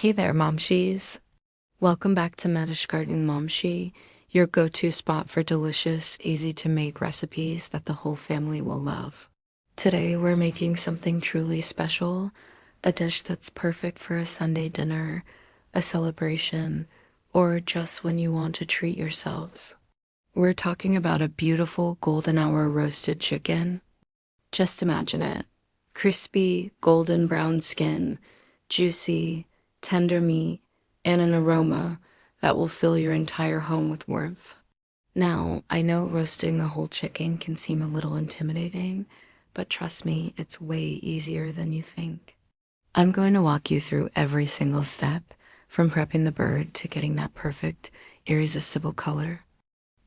Hey there, Momshies! Welcome back to Madishkarteng Momshie, your go-to spot for delicious, easy-to-make recipes that the whole family will love. Today we're making something truly special, a dish that's perfect for a Sunday dinner, a celebration, or just when you want to treat yourselves. We're talking about a beautiful golden hour roasted chicken. Just imagine it. Crispy, golden brown skin, juicy, tender meat, and an aroma that will fill your entire home with warmth. Now, I know roasting a whole chicken can seem a little intimidating, but trust me, it's way easier than you think. I'm going to walk you through every single step, from prepping the bird to getting that perfect, irresistible color.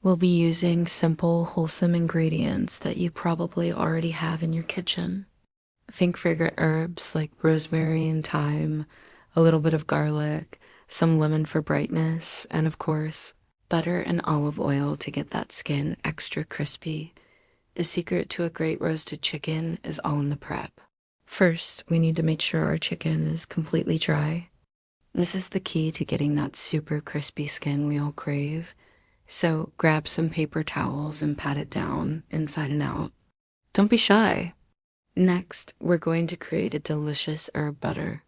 We'll be using simple, wholesome ingredients that you probably already have in your kitchen. Think fragrant herbs like rosemary and thyme, a little bit of garlic, some lemon for brightness, and of course, butter and olive oil to get that skin extra crispy. The secret to a great roasted chicken is all in the prep. First, we need to make sure our chicken is completely dry. This is the key to getting that super crispy skin we all crave. So grab some paper towels and pat it down inside and out. Don't be shy. Next, we're going to create a delicious herb butter.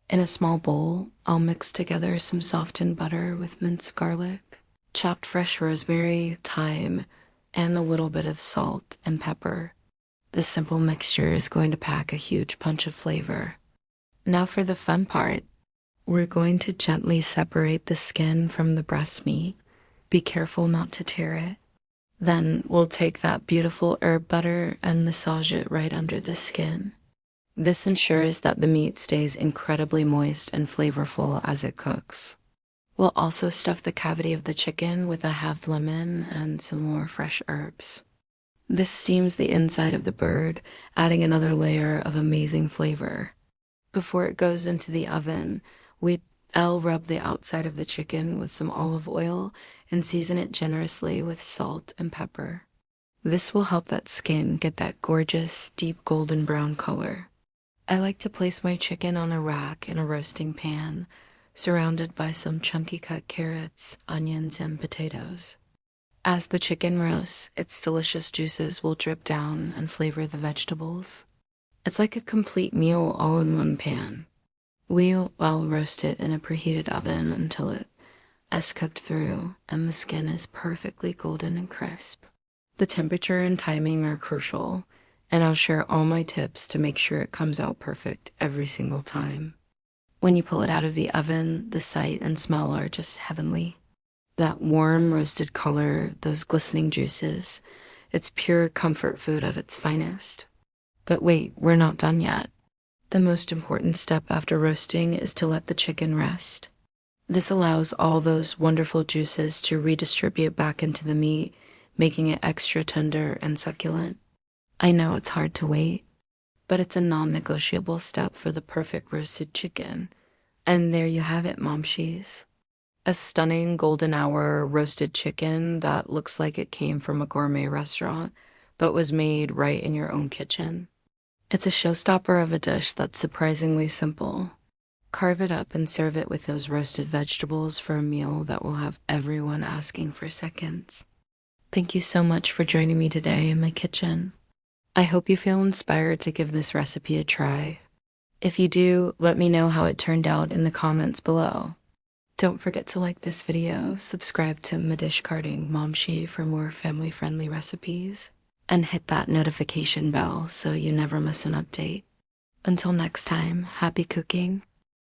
In a small bowl, I'll mix together some softened butter with minced garlic, chopped fresh rosemary, thyme, and a little bit of salt and pepper. This simple mixture is going to pack a huge punch of flavor. Now for the fun part. We're going to gently separate the skin from the breast meat. Be careful not to tear it. Then we'll take that beautiful herb butter and massage it right under the skin. This ensures that the meat stays incredibly moist and flavorful as it cooks. We'll also stuff the cavity of the chicken with a halved lemon and some more fresh herbs. This steams the inside of the bird, adding another layer of amazing flavor. Before it goes into the oven, I'll rub the outside of the chicken with some olive oil and season it generously with salt and pepper. This will help that skin get that gorgeous, deep golden brown color. I like to place my chicken on a rack in a roasting pan, surrounded by some chunky cut carrots, onions, and potatoes. As the chicken roasts, its delicious juices will drip down and flavor the vegetables. It's like a complete meal all in one pan. I'll roast it in a preheated oven until it has cooked through and the skin is perfectly golden and crisp. The temperature and timing are crucial, and I'll share all my tips to make sure it comes out perfect every single time. When you pull it out of the oven, the sight and smell are just heavenly. That warm roasted color, those glistening juices, it's pure comfort food at its finest. But wait, we're not done yet. The most important step after roasting is to let the chicken rest. This allows all those wonderful juices to redistribute back into the meat, making it extra tender and succulent. I know it's hard to wait, but it's a non-negotiable step for the perfect roasted chicken. And there you have it, Momshies. A stunning golden hour roasted chicken that looks like it came from a gourmet restaurant, but was made right in your own kitchen. It's a showstopper of a dish that's surprisingly simple. Carve it up and serve it with those roasted vegetables for a meal that will have everyone asking for seconds. Thank you so much for joining me today in my kitchen. I hope you feel inspired to give this recipe a try. If you do, let me know how it turned out in the comments below. Don't forget to like this video, subscribe to Madishkarteng Momshie for more family-friendly recipes, and hit that notification bell so you never miss an update. Until next time, happy cooking.